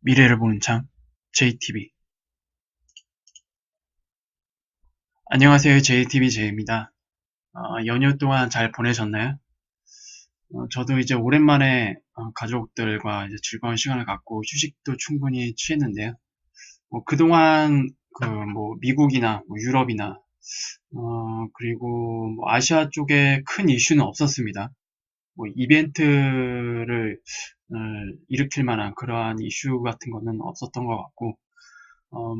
미래를 보는 창 JTB. 안녕하세요. JTB J입니다. 연휴 동안 잘 보내셨나요? 저도 이제 오랜만에 가족들과 이제 즐거운 시간을 갖고 휴식도 충분히 취했는데요. 그동안 미국이나 유럽이나 그리고 아시아 쪽에 큰 이슈는 없었습니다. 이벤트를 일으킬 만한 그러한 이슈 같은 거는 없었던 것 같고, 어,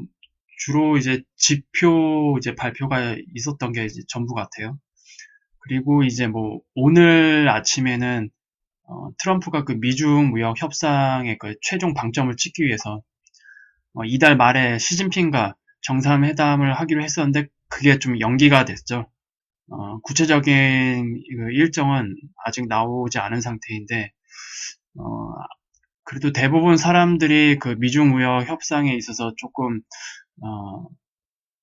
주로 이제 지표 이제 발표가 있었던 게 이제 전부 같아요. 그리고 이제 오늘 아침에는 트럼프가 그 미중 무역 협상의 그 최종 방점을 찍기 위해서 이달 말에 시진핑과 정상회담을 하기로 했었는데 그게 좀 연기가 됐죠. 구체적인 그 일정은 아직 나오지 않은 상태인데 어, 그래도 대부분 사람들이 그 미중 무역 협상에 있어서 조금 어,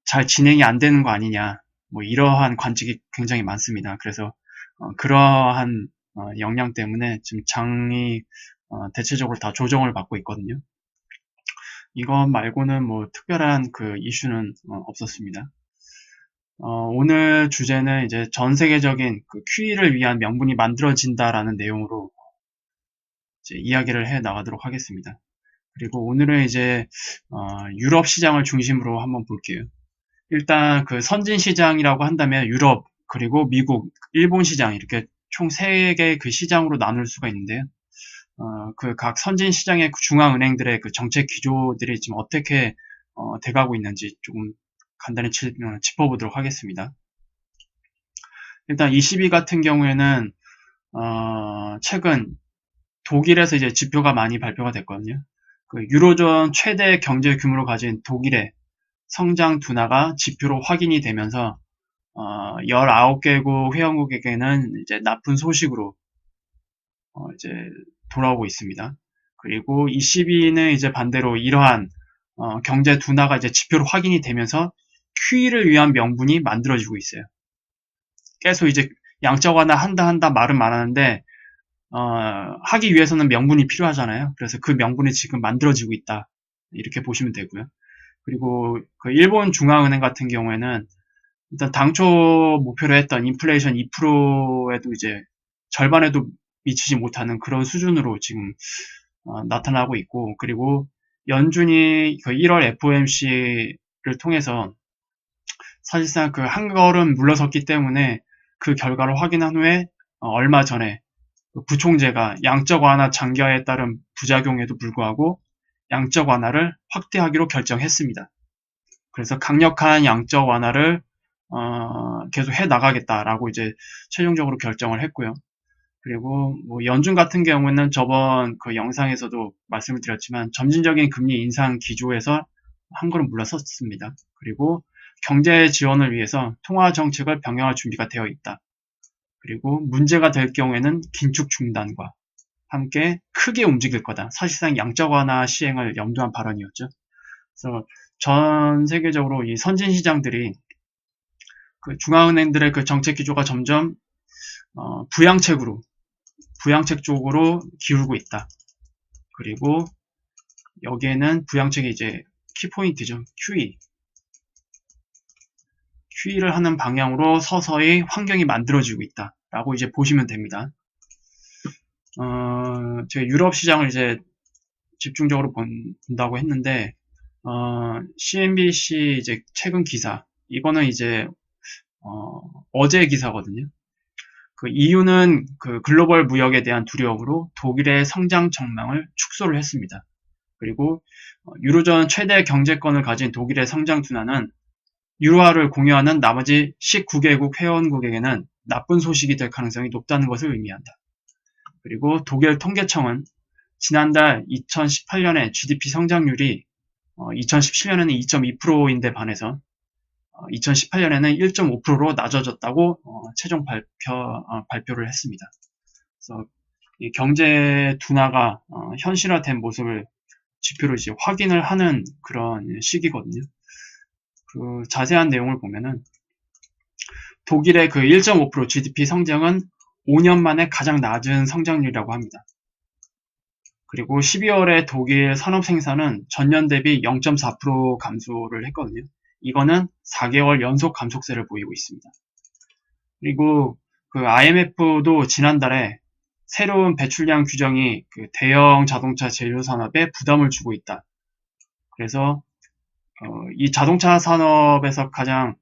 잘 진행이 안 되는 거 아니냐, 이러한 관측이 굉장히 많습니다. 그래서 그러한 영향 때문에 지금 장이 대체적으로 다 조정을 받고 있거든요. 이것 말고는 특별한 그 이슈는 없었습니다. 오늘 주제는 이제 전 세계적인 그 QE를 위한 명분이 만들어진다라는 내용으로 이제 이야기를 해 나가도록 하겠습니다. 그리고 오늘은 이제 유럽 시장을 중심으로 한번 볼게요. 일단 그 선진 시장이라고 한다면 유럽, 그리고 미국, 일본 시장 이렇게 총 3개의 그 시장으로 나눌 수가 있는데요. 그 각 선진 시장의 중앙은행들의 그 정책 기조들이 지금 어떻게 돼가고 있는지 조금 간단히 짚어보도록 하겠습니다. 일단 ECB 같은 경우에는 최근 독일에서 이제 지표가 많이 발표가 됐거든요. 그 유로존 최대 경제 규모를 가진 독일의 성장 둔화가 지표로 확인이 되면서 19개국 회원국에게는 이제 나쁜 소식으로 이제 돌아오고 있습니다. 그리고 ECB는 이제 반대로 이러한 경제 둔화가 이제 지표로 확인이 되면서 QE를 위한 명분이 만들어지고 있어요. 계속 이제 양적 완화 한다 말은 많았는데 하기 위해서는 명분이 필요하잖아요. 그래서 그 명분이 지금 만들어지고 있다, 이렇게 보시면 되고요. 그리고 그 일본 중앙은행 같은 경우에는 일단 당초 목표로 했던 인플레이션 2%에도 이제 절반에도 미치지 못하는 그런 수준으로 지금 나타나고 있고, 그리고 연준이 그 1월 FOMC를 통해서 사실상 그 한 걸음 물러섰기 때문에 그 결과를 확인한 후에 얼마 전에 부총재가 양적 완화 장기화에 따른 부작용에도 불구하고 양적 완화를 확대하기로 결정했습니다. 그래서 강력한 양적 완화를 계속 해 나가겠다라고 이제 최종적으로 결정을 했고요. 그리고 연준 같은 경우는 저번 그 영상에서도 말씀을 드렸지만 점진적인 금리 인상 기조에서 한 걸음 물러섰습니다. 그리고 경제 지원을 위해서 통화 정책을 병행할 준비가 되어 있다. 그리고 문제가 될 경우에는 긴축 중단과 함께 크게 움직일 거다. 사실상 양적 완화 시행을 염두한 발언이었죠. 그래서 전 세계적으로 이 선진 시장들이 그 중앙은행들의 그 정책 기조가 점점 부양책 쪽으로 기울고 있다. 그리고 여기에는 부양책이 이제 키포인트죠. QE를 하는 방향으로 서서히 환경이 만들어지고 있다라고 이제 보시면 됩니다. 제가 유럽 시장을 이제 집중적으로 본다고 했는데, CNBC 이제 최근 기사, 이거는 이제 어제 기사거든요. 그 이유는 그 글로벌 무역에 대한 두려움으로 독일의 성장 전망을 축소를 했습니다. 그리고 유로존 최대 경제권을 가진 독일의 성장 둔화는 유로화를 공유하는 나머지 19개국 회원국에게는 나쁜 소식이 될 가능성이 높다는 것을 의미한다. 그리고 독일 통계청은 지난달 2018년에 GDP 성장률이 2017년에는 2.2%인데 반해서 2018년에는 1.5%로 낮아졌다고 최종 발표를 했습니다. 그래서 이 경제 둔화가 현실화된 모습을 지표로 이제 확인을 하는 그런 시기거든요. 그 자세한 내용을 보면은 독일의 그 1.5% GDP 성장은 5년 만에 가장 낮은 성장률이라고 합니다. 그리고 12월에 독일 산업 생산은 전년 대비 0.4% 감소를 했거든요. 이거는 4개월 연속 감속세를 보이고 있습니다. 그리고 그 IMF도 지난달에 새로운 배출량 규정이 그 대형 자동차 제조 산업에 부담을 주고 있다. 그래서 이 자동차 산업에서 가장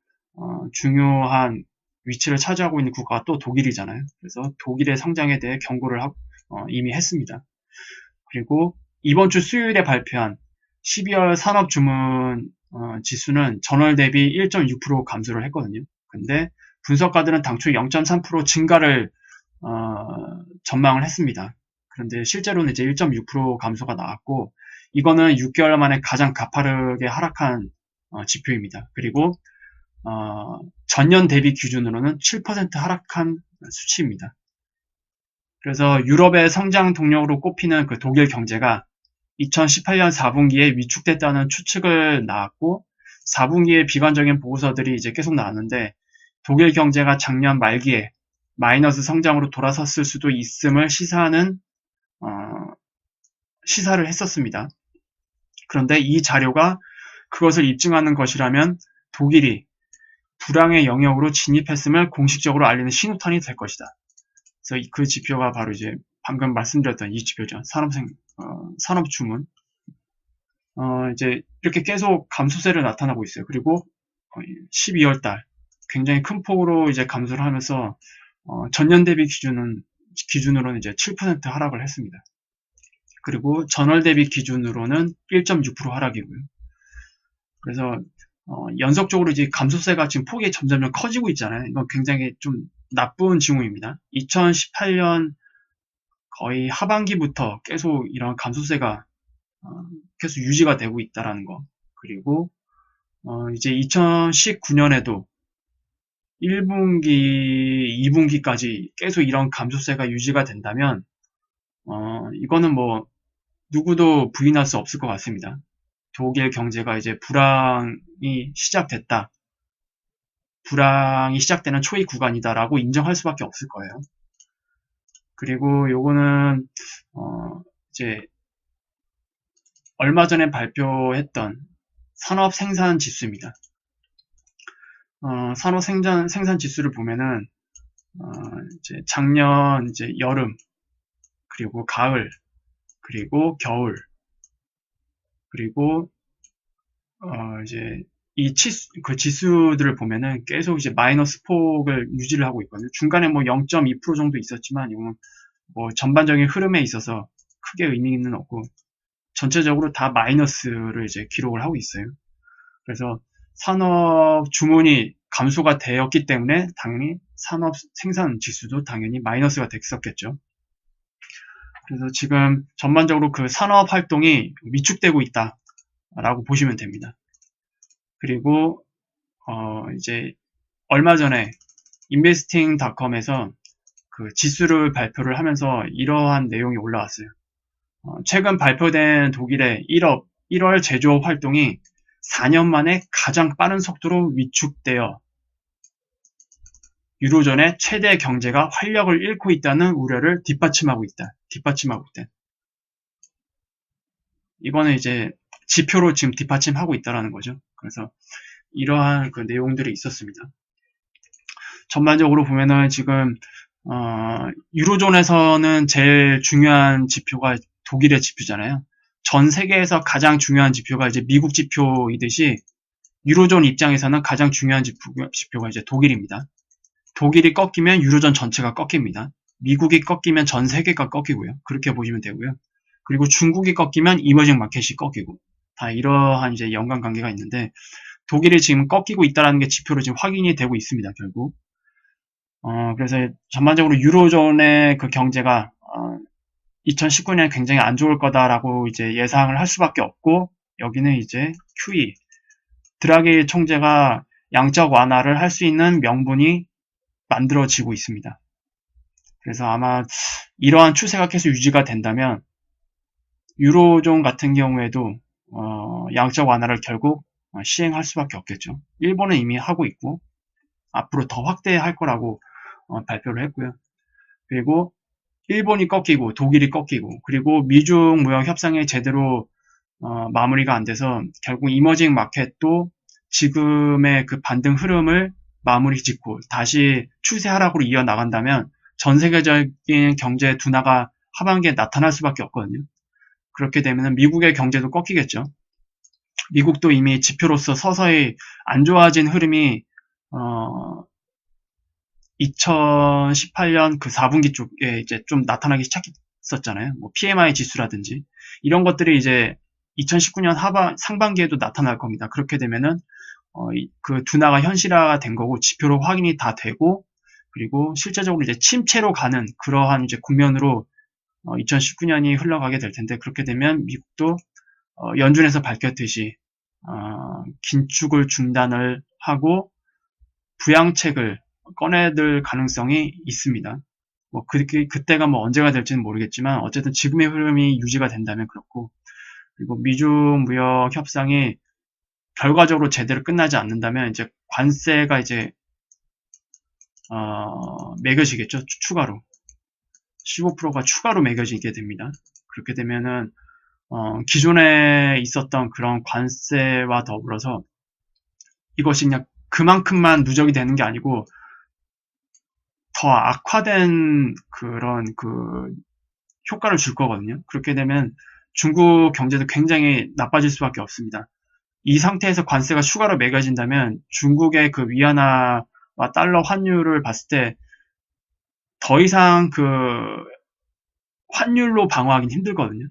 중요한 위치를 차지하고 있는 국가가 또 독일이잖아요. 그래서 독일의 성장에 대해 경고를 이미 했습니다. 그리고 이번 주 수요일에 발표한 12월 산업 주문 지수는 전월 대비 1.6% 감소를 했거든요. 근데 분석가들은 당초 0.3% 증가를 전망을 했습니다. 그런데 실제로는 이제 1.6% 감소가 나왔고, 이거는 6개월 만에 가장 가파르게 하락한 지표입니다. 그리고 전년 대비 기준으로는 7% 하락한 수치입니다. 그래서 유럽의 성장 동력으로 꼽히는 그 독일 경제가 2018년 4분기에 위축됐다는 추측을 나왔고, 4분기에 비관적인 보고서들이 이제 계속 나왔는데, 독일 경제가 작년 말기에 마이너스 성장으로 돌아섰을 수도 있음을 시사를 했었습니다. 그런데 이 자료가 그것을 입증하는 것이라면 독일이 불황의 영역으로 진입했음을 공식적으로 알리는 신호탄이 될 것이다. 그래서 그 지표가 바로 이제 방금 말씀드렸던 이 지표죠. 산업 주문. 이제 이렇게 계속 감소세를 나타나고 있어요. 그리고 12월 달 굉장히 큰 폭으로 이제 감소를 하면서 전년 대비 기준으로는 이제 7% 하락을 했습니다. 그리고 전월 대비 기준으로는 1.6% 하락이고요. 그래서 연속적으로 이제 감소세가 지금 폭이 점점 커지고 있잖아요. 이건 굉장히 좀 나쁜 징후입니다. 2018년 거의 하반기부터 계속 이런 감소세가 계속 유지가 되고 있다라는 거. 그리고 이제 2019년에도 1분기, 2분기까지 계속 이런 감소세가 유지가 된다면 이거는 뭐 누구도 부인할 수 없을 것 같습니다. 독일 경제가 이제 불황이 시작됐다. 불황이 시작되는 초기 구간이다라고 인정할 수밖에 없을 거예요. 그리고 요거는 이제 얼마 전에 발표했던 산업 생산 지수입니다. 산업 생산 지수를 보면은 이제 작년 이제 여름, 그리고 가을, 그리고 겨울, 그리고 이제 이 지수들을 보면은 계속 이제 마이너스 폭을 유지를 하고 있거든요. 중간에 뭐 0.2% 정도 있었지만 이건 뭐 전반적인 흐름에 있어서 크게 의미는 없고 전체적으로 다 마이너스를 이제 기록을 하고 있어요. 그래서 산업 주문이 감소가 되었기 때문에 당연히 산업 생산 지수도 당연히 마이너스가 됐었겠죠. 그래서 지금 전반적으로 그 산업 활동이 위축되고 있다라고 보시면 됩니다. 그리고 이제 얼마 전에 investing.com에서 그 지수를 발표를 하면서 이러한 내용이 올라왔어요. 최근 발표된 독일의 1월 제조업 활동이 4년 만에 가장 빠른 속도로 위축되어 유로존의 최대 경제가 활력을 잃고 있다는 우려를 뒷받침하고 있다. 이거는 이제 지표로 지금 뒷받침하고 있다라는 거죠. 그래서 이러한 그 내용들이 있었습니다. 전반적으로 보면은 지금 유로존에서는 제일 중요한 지표가 독일의 지표잖아요. 전 세계에서 가장 중요한 지표가 이제 미국 지표이듯이 유로존 입장에서는 가장 중요한 지표가 이제 독일입니다. 독일이 꺾이면 유로존 전체가 꺾입니다. 미국이 꺾이면 전 세계가 꺾이고요. 그렇게 보시면 되고요. 그리고 중국이 꺾이면 이머징 마켓이 꺾이고 다 이러한 이제 연관관계가 있는데 독일이 지금 꺾이고 있다는 게 지표로 지금 확인이 되고 있습니다. 결국 그래서 전반적으로 유로존의 그 경제가 2019년 굉장히 안 좋을 거다라고 이제 예상을 할 수밖에 없고 여기는 이제 QE 드라기 총재가 양적 완화를 할 수 있는 명분이 만들어지고 있습니다. 그래서 아마 이러한 추세가 계속 유지가 된다면 유로존 같은 경우에도 양적 완화를 결국 시행할 수밖에 없겠죠. 일본은 이미 하고 있고 앞으로 더 확대할 거라고 발표를 했고요. 그리고 일본이 꺾이고 독일이 꺾이고 그리고 미중 무역 협상이 제대로 마무리가 안 돼서 결국 이머징 마켓도 지금의 그 반등 흐름을 마무리 짓고 다시 추세 하락으로 이어나간다면 전 세계적인 경제 둔화가 하반기에 나타날 수밖에 없거든요. 그렇게 되면 미국의 경제도 꺾이겠죠. 미국도 이미 지표로서 서서히 안 좋아진 흐름이 2018년 그 4분기 쪽에 이제 좀 나타나기 시작했었잖아요. 뭐 PMI 지수라든지 이런 것들이 이제 2019년 상반기에도 나타날 겁니다. 그렇게 되면은 그 둔화가 현실화가 된 거고 지표로 확인이 다 되고 그리고 실제적으로 이제 침체로 가는 그러한 이제 국면으로 2019년이 흘러가게 될 텐데 그렇게 되면 미국도 연준에서 밝혔듯이 긴축을 중단을 하고 부양책을 꺼내들 가능성이 있습니다. 뭐 그때가 뭐 언제가 될지는 모르겠지만 어쨌든 지금의 흐름이 유지가 된다면 그렇고 그리고 미중 무역 협상이 결과적으로 제대로 끝나지 않는다면 이제 관세가 이제 매겨지겠죠. 추가로 15%가 추가로 매겨지게 됩니다. 그렇게 되면은 기존에 있었던 그런 관세와 더불어서 이것이 그냥 그만큼만 누적이 되는 게 아니고 더 악화된 그런 그 효과를 줄 거거든요. 그렇게 되면 중국 경제도 굉장히 나빠질 수밖에 없습니다. 이 상태에서 관세가 추가로 매겨진다면 중국의 그 위안화와 달러 환율을 봤을 때 더 이상 그 환율로 방어하기는 힘들거든요.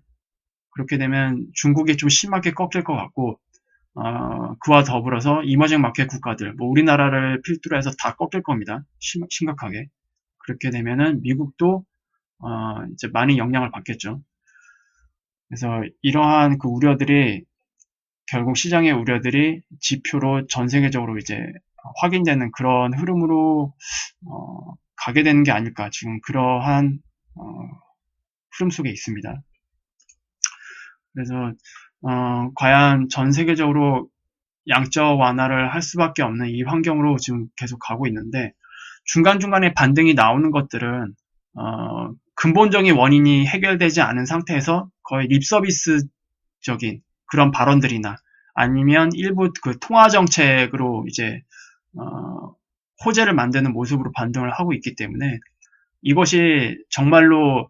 그렇게 되면 중국이 좀 심하게 꺾일 것 같고 그와 더불어서 이머징 마켓 국가들, 뭐 우리나라를 필두로 해서 다 꺾일 겁니다. 심각하게. 그렇게 되면은 미국도 이제 많이 영향을 받겠죠. 그래서 이러한 그 우려들이 결국 시장의 우려들이 지표로 전 세계적으로 이제 확인되는 그런 흐름으로 가게 되는 게 아닐까 지금 그러한 흐름 속에 있습니다. 그래서 과연 전 세계적으로 양적 완화를 할 수밖에 없는 이 환경으로 지금 계속 가고 있는데 중간중간에 반등이 나오는 것들은 근본적인 원인이 해결되지 않은 상태에서 거의 립서비스적인 그런 발언들이나 아니면 일부 그 통화 정책으로 이제 호재를 만드는 모습으로 반등을 하고 있기 때문에 이것이 정말로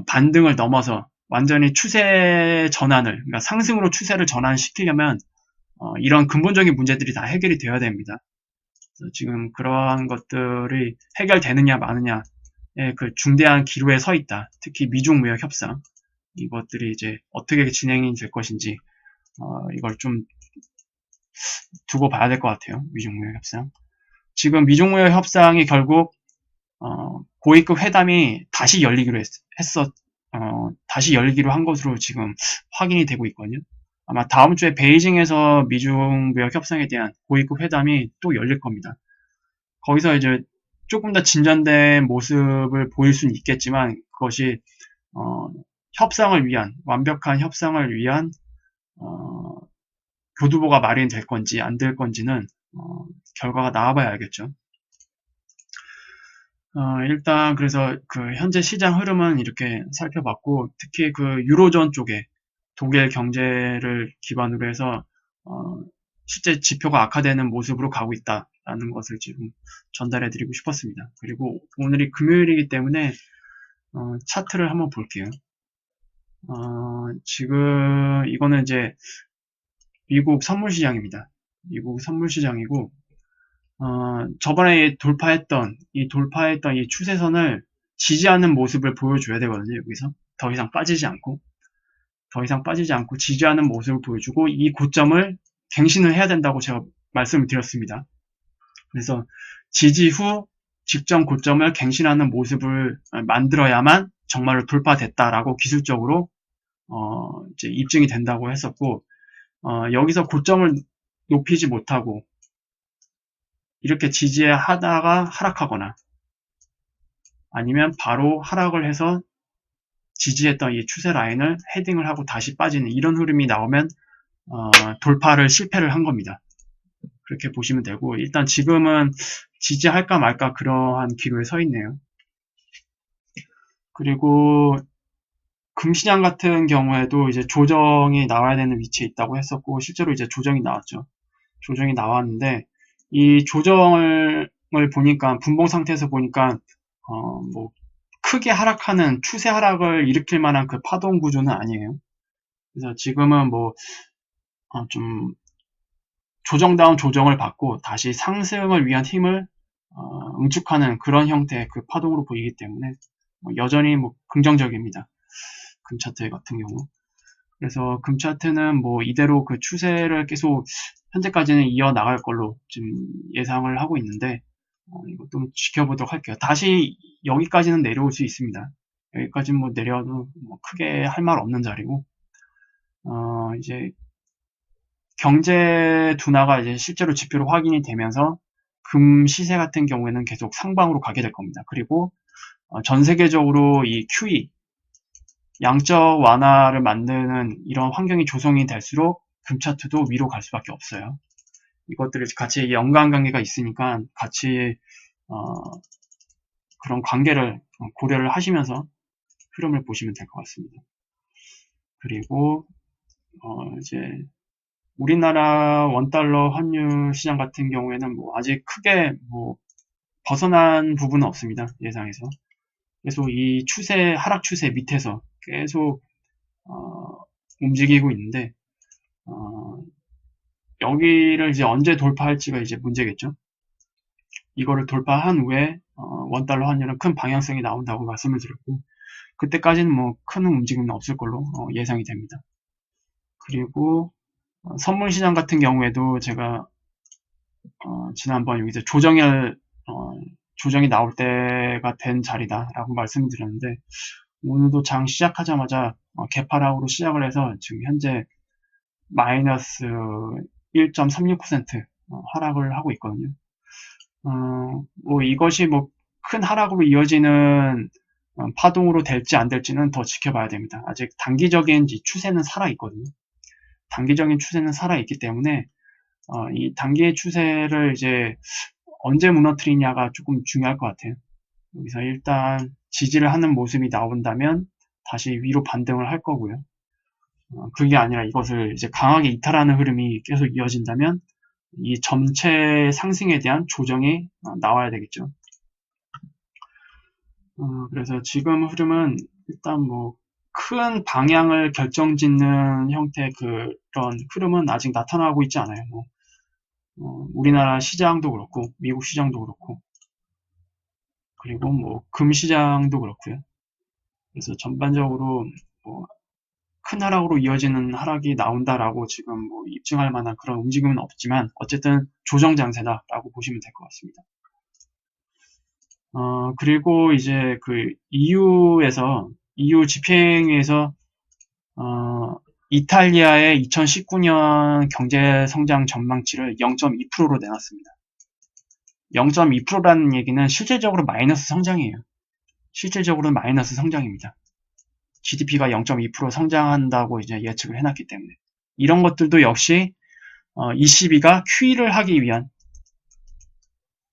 반등을 넘어서 완전히 추세 전환을 그러니까 상승으로 추세를 전환시키려면 이런 근본적인 문제들이 다 해결이 되어야 됩니다. 지금 그러한 것들이 해결되느냐 마느냐의 그 중대한 기로에 서 있다. 특히 미중 무역 협상 이것들이 이제 어떻게 진행이 될 것인지 이걸 좀 두고 봐야 될 것 같아요. 미중 무역 협상. 지금 미중 무역 협상이 결국 고위급 회담이 다시 열리기로 다시 열리기로 한 것으로 지금 확인이 되고 있거든요. 아마 다음 주에 베이징에서 미중 무역 협상에 대한 고위급 회담이 또 열릴 겁니다. 거기서 이제 조금 더 진전된 모습을 보일 수는 있겠지만 그것이 협상을 위한 완벽한 협상을 위한 교두보가 마련될 건지 안 될 건지는 결과가 나와봐야 알겠죠. 일단 그래서 그 현재 시장 흐름은 이렇게 살펴봤고 특히 그 유로존 쪽에 독일 경제를 기반으로 해서 실제 지표가 악화되는 모습으로 가고 있다라는 것을 지금 전달해 드리고 싶었습니다. 그리고 오늘이 금요일이기 때문에 차트를 한번 볼게요. 지금 이거는 이제 미국 선물시장입니다. 미국 선물시장이고 저번에 돌파했던 이 추세선을 지지하는 모습을 보여줘야 되거든요. 여기서 더 이상 빠지지 않고 지지하는 모습을 보여주고 이 고점을 갱신을 해야 된다고 제가 말씀을 드렸습니다. 그래서 지지 후 직전 고점을 갱신하는 모습을 만들어야만 정말로 돌파됐다라고 기술적으로 이제 입증이 된다고 했었고 여기서 고점을 높이지 못하고 이렇게 지지하다가 하락하거나 아니면 바로 하락을 해서 지지했던 이 추세 라인을 헤딩을 하고 다시 빠지는 이런 흐름이 나오면 돌파를 실패를 한 겁니다. 그렇게 보시면 되고 일단 지금은 지지할까 말까 그러한 기로에 서 있네요. 그리고 금시장 같은 경우에도 이제 조정이 나와야 되는 위치에 있다고 했었고, 실제로 이제 조정이 나왔죠. 조정이 나왔는데, 이 조정을 보니까, 분봉 상태에서 보니까, 뭐, 크게 하락하는 추세 하락을 일으킬 만한 그 파동 구조는 아니에요. 그래서 지금은 뭐, 좀, 조정다운 조정을 받고, 다시 상승을 위한 힘을, 응축하는 그런 형태의 그 파동으로 보이기 때문에, 여전히 뭐, 긍정적입니다. 금차트 같은 경우. 그래서 금차트는 뭐 이대로 그 추세를 계속 현재까지는 이어나갈 걸로 지금 예상을 하고 있는데, 이것도 지켜보도록 할게요. 다시 여기까지는 내려올 수 있습니다. 여기까지는 뭐 내려도 뭐 크게 할 말 없는 자리고, 이제 경제 둔화가 이제 실제로 지표로 확인이 되면서 금 시세 같은 경우에는 계속 상방으로 가게 될 겁니다. 그리고 전 세계적으로 이 QE, 양적 완화를 만드는 이런 환경이 조성이 될수록 금 차트도 위로 갈 수밖에 없어요. 이것들이 같이 연관관계가 있으니까 같이 그런 관계를 고려를 하시면서 흐름을 보시면 될 것 같습니다. 그리고 이제 우리나라 원달러 환율 시장 같은 경우에는 뭐 아직 크게 뭐 벗어난 부분은 없습니다. 예상에서. 계속 이 추세, 하락 추세 밑에서 계속 움직이고 있는데, 여기를 이제 언제 돌파할지가 이제 문제겠죠. 이거를 돌파한 후에 원달러 환율은 큰 방향성이 나온다고 말씀을 드렸고, 그때까지는 뭐 큰 움직임은 없을 걸로 예상이 됩니다. 그리고 선물 시장 같은 경우에도 제가 지난번 여기서 조정이 나올 때가 된 자리다라고 말씀을 드렸는데, 오늘도 장 시작하자마자 개파락으로 시작을 해서 지금 현재 마이너스 1.36% 하락을 하고 있거든요. 뭐 이것이 뭐 큰 하락으로 이어지는 파동으로 될지 안 될지는 더 지켜봐야 됩니다. 아직 단기적인 추세는 살아있거든요. 단기적인 추세는 살아있기 때문에 이 단기의 추세를 이제 언제 무너뜨리냐가 조금 중요할 것 같아요. 여기서 일단 지지를 하는 모습이 나온다면 다시 위로 반등을 할 거고요. 그게 아니라 이것을 이제 강하게 이탈하는 흐름이 계속 이어진다면 이 전체 상승에 대한 조정이 나와야 되겠죠. 그래서 지금 흐름은 일단 뭐 큰 방향을 결정짓는 형태의 그런 흐름은 아직 나타나고 있지 않아요. 우리나라 시장도 그렇고 미국 시장도 그렇고 그리고 뭐 금 시장도 그렇고요. 그래서 전반적으로 뭐 큰 하락으로 이어지는 하락이 나온다라고 지금 뭐 입증할 만한 그런 움직임은 없지만 어쨌든 조정 장세다라고 보시면 될 것 같습니다. 그리고 이제 그 EU 집행위에서 이탈리아의 2019년 경제 성장 전망치를 0.2%로 내놨습니다. 0.2%라는 얘기는 실질적으로 마이너스 성장이에요. 실질적으로는 마이너스 성장입니다. GDP가 0.2% 성장한다고 이제 예측을 해놨기 때문에 이런 것들도 역시 ECB가 QE를 하기 위한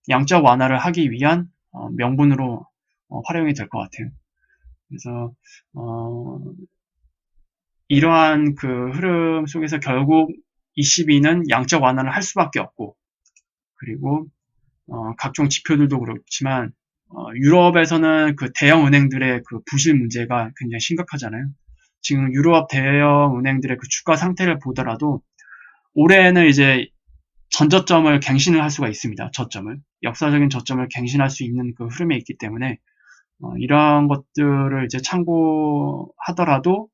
양적 완화를 하기 위한 명분으로 활용이 될 것 같아요. 그래서 이러한 그 흐름 속에서 결국 ECB는 양적 완화를 할 수밖에 없고 그리고 각종 지표들도 그렇지만 유럽에서는 그 대형 은행들의 그 부실 문제가 굉장히 심각하잖아요. 지금 유럽 대형 은행들의 그 주가 상태를 보더라도 올해는 이제 전저점을 갱신을 할 수가 있습니다. 저점을 역사적인 저점을 갱신할 수 있는 그 흐름에 있기 때문에 이러한 것들을 이제 참고하더라도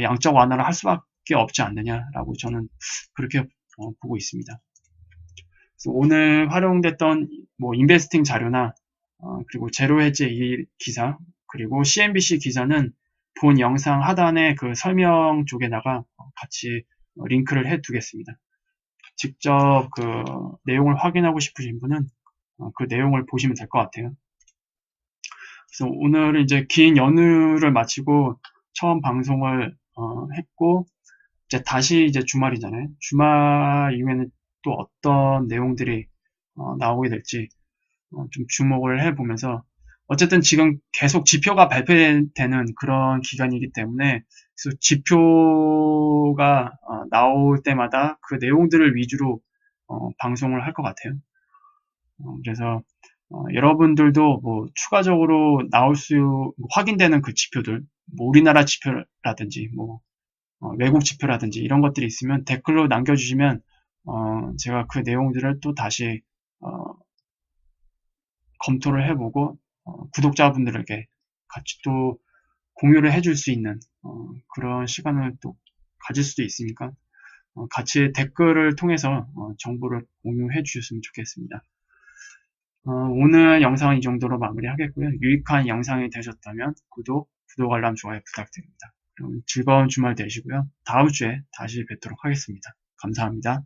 양적 완화를 할 수밖에 없지 않느냐라고 저는 그렇게 보고 있습니다. 그래서 오늘 활용됐던 뭐 인베스팅 자료나 그리고 제로 헤지 이 기사 그리고 CNBC 기사는 본 영상 하단에 그 설명 쪽에다가 같이 링크를 해 두겠습니다. 직접 그 내용을 확인하고 싶으신 분은 그 내용을 보시면 될 것 같아요. 그래서 오늘은 이제 긴 연휴를 마치고 처음 방송을 했고 이제 다시 이제 주말이잖아요. 주말 이후에는 또 어떤 내용들이 나오게 될지 좀 주목을 해보면서 어쨌든 지금 계속 지표가 발표되는 그런 기간이기 때문에 그래서 지표가 나올 때마다 그 내용들을 위주로 방송을 할 것 같아요. 그래서 여러분들도 뭐 추가적으로 확인되는 그 지표들, 뭐 우리나라 지표라든지 뭐 외국 지표라든지 이런 것들이 있으면 댓글로 남겨주시면 제가 그 내용들을 또 다시 검토를 해보고 구독자분들에게 같이 또 공유를 해줄 수 있는 그런 시간을 또 가질 수도 있으니까 같이 댓글을 통해서 정보를 공유해 주셨으면 좋겠습니다. 오늘 영상은 이 정도로 마무리하겠고요. 유익한 영상이 되셨다면 구독, 알람, 좋아요 부탁드립니다. 그럼 즐거운 주말 되시고요. 다음 주에 다시 뵙도록 하겠습니다. 감사합니다.